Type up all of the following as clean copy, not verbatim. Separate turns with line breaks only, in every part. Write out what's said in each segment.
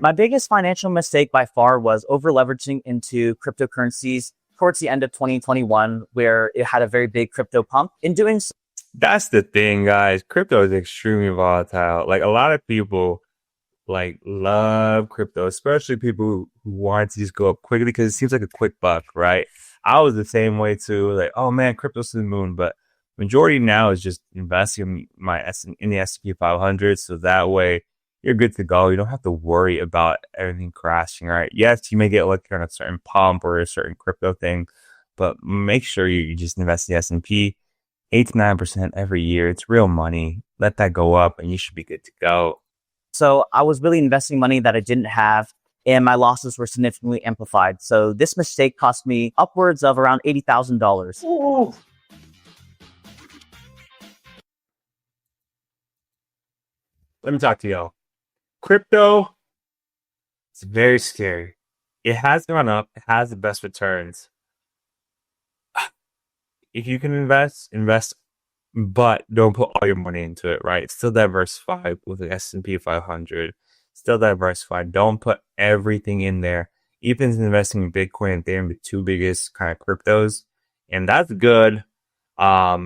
My biggest financial mistake by far was over leveraging into cryptocurrencies towards the end of 2021, where it had a very big crypto pump. In doing so,
That's the thing, guys. Crypto is extremely volatile. Like a lot of people like love crypto, especially people who want to just go up quickly because it seems like a quick buck, right? I was the same way too. Like, oh man, crypto's to the moon, but majority now is just investing in the S&P 500, so that way you're good to go. You don't have to worry about everything crashing, right? Yes, you may get like on a certain pump or a certain crypto thing, but make sure you just invest in the S&P 8 to 9% every year. It's real money. Let that go up, and you should be good to go.
so I was really investing money that I didn't have, and my losses were significantly amplified. So this mistake cost me upwards of around $80,000.
Let me talk to y'all. Crypto, it's very scary. It has gone up. It has the best returns. If you can invest, but don't put all your money into it, right? It's still diversified with the S&P 500. Still diversified. Don't put everything in there. Ethan's investing in Bitcoin and Ethereum, the two biggest kind of cryptos, and that's good. I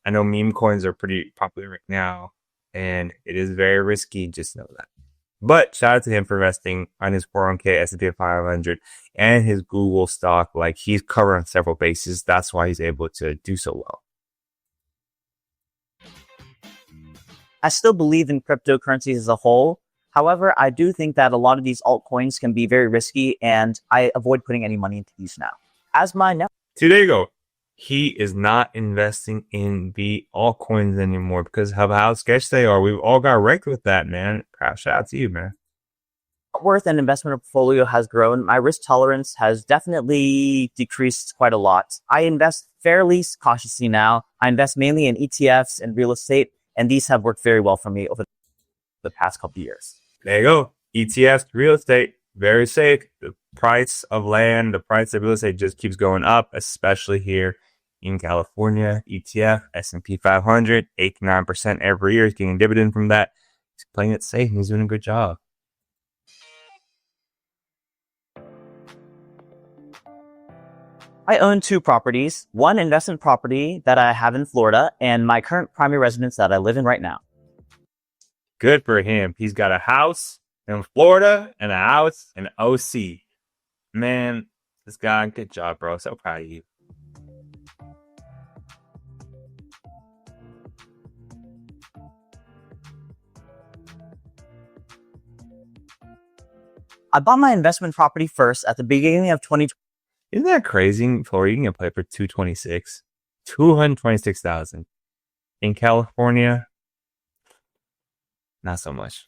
know meme coins are pretty popular right now, and it is very risky. Just know that. But shout out to him for investing on his 401k, S&P 500, and his Google stock. Like he's covering several bases. That's why he's able to do so well.
I still believe in cryptocurrencies as a whole. However, I do think that a lot of these altcoins can be very risky, and I avoid putting any money into these now. As my net
See, there you go. He is not investing in the altcoins anymore because of how sketchy they are. We've all got wrecked with that, man. Shout out to you, man.
worth and investment portfolio has grown, my risk tolerance has definitely decreased quite a lot. I invest fairly cautiously now. I invest mainly in ETFs and real estate, and these have worked very well for me over the past couple of years.
There you go. ETFs, real estate, very safe. The price of land, the price of real estate just keeps going up, especially here in California. ETF, S&P 500, 8 to 9% every year. He's getting a dividend from that. He's playing it safe and he's doing a good job.
I own two properties, one investment property that I have in Florida, and my current primary residence that I live in right now.
Good for him. He's got a house in Florida and a house in OC. Man, this guy, good job, bro. So proud of you.
I bought my investment property first at the beginning of 2020.
Isn't that crazy? In Florida, you can play for 226,000. In California, not so much.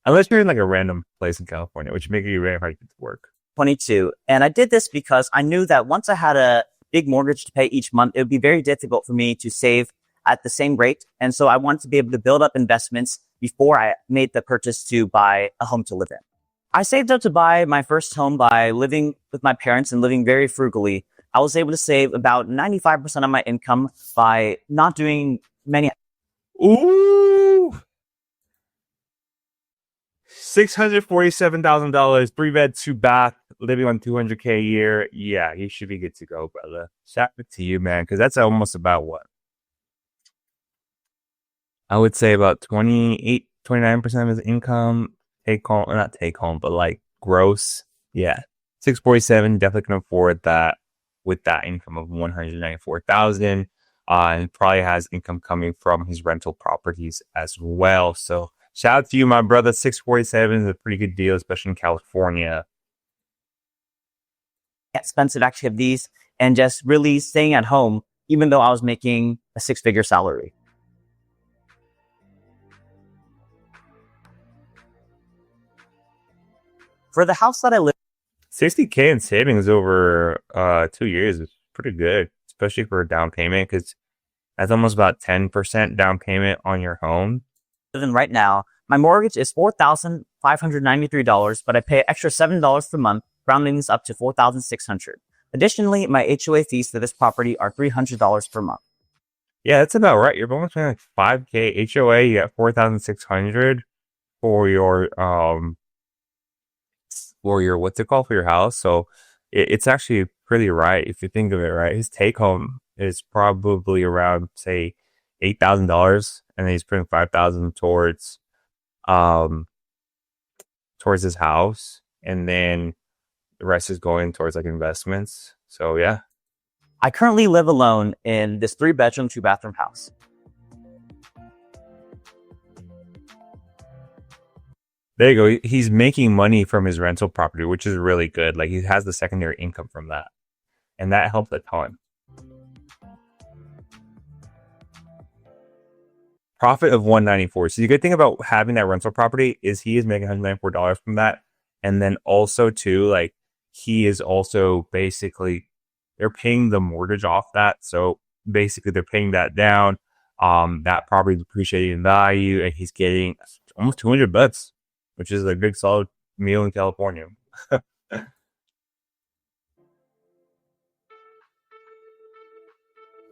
Unless you're in like a random place in California, which makes it very hard to get to work.
22. And I did this because I knew that once I had a big mortgage to pay each month, it would be very difficult for me to save at the same rate. And so I wanted to be able to build up investments before I made the purchase to buy a home to live in. I saved up to buy my first home by living with my parents and living very frugally. I was able to save about 95% of my income by not doing many.
Ooh! $647,000, 3 bed, 2 bath, living on $200K a year. Yeah, you should be good to go, brother. Shout out to you, man, because that's almost about what? I would say about 29% of his income, take home, or not take home, but like gross. Yeah, 647 definitely can afford that with that income of 194,000. And probably has income coming from his rental properties as well. So shout out to you, my brother. 647 is a pretty good deal, especially in California.
Expensive activities and just really staying at home, even though I was making a 6-figure salary. For the house that I live
60K in savings over 2 years is pretty good, especially for a down payment, because that's almost about 10% down payment on your home.
in right now, my mortgage is $4,593, but I pay extra $7 per month, rounding this up to $4,600. Additionally, my HOA fees for this property are $300 per month.
Yeah, that's about right. You're almost paying like 5K HOA. You got 4,600 for your for your what's it called for your house. So it's actually pretty right if you think of it, right? His take home is probably around say $8,000, and then he's putting 5,000 um towards his house, and then the rest is going towards like investments. So yeah.
I currently live alone in this 3-bedroom, 2-bathroom house.
There you go. He's making money from his rental property, which is really good. Like he has the secondary income from that. And that helps a ton. Profit of 194. So the good thing about having that rental property is he is making $194 from that. And then also too, like he is also basically they're paying the mortgage off that. So basically they're paying that down. That property is appreciating in value, and he's getting almost $200, which is a good solid meal in California.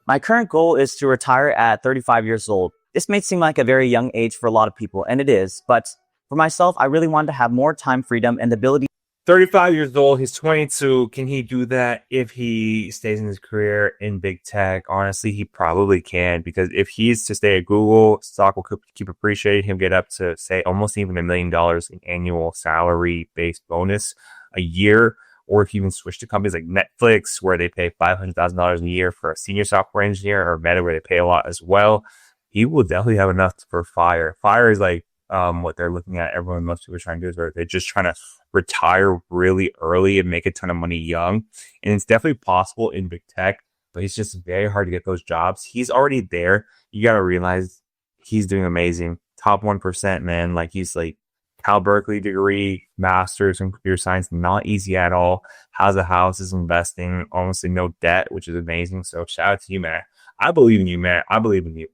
My current goal is to retire at 35 years old. This may seem like a very young age for a lot of people, and it is, but for myself, I really wanted to have more time freedom and the ability
35 years old, he's 22. Can he do that if he stays in his career in big tech? Honestly, he probably can, because if he's to stay at Google, stock will keep appreciating. He'll get up to say almost even $1 million in annual salary based bonus a year. Or if you even switch to companies like Netflix, where they pay $500,000 a year for a senior software engineer, or Meta, where they pay a lot as well, he will definitely have enough for Fire. Fire is like what they're looking at. Most people are trying to do is they're just trying to retire really early and make a ton of money young. And it's definitely possible in big tech, but it's just very hard to get those jobs. He's already there. You got to realize he's doing amazing. Top 1%, man. Like he's like Cal Berkeley degree, master's in computer science, not easy at all. Has a house, is investing, almost no debt, which is amazing. So shout out to you, man. I believe in you, man. I believe in you.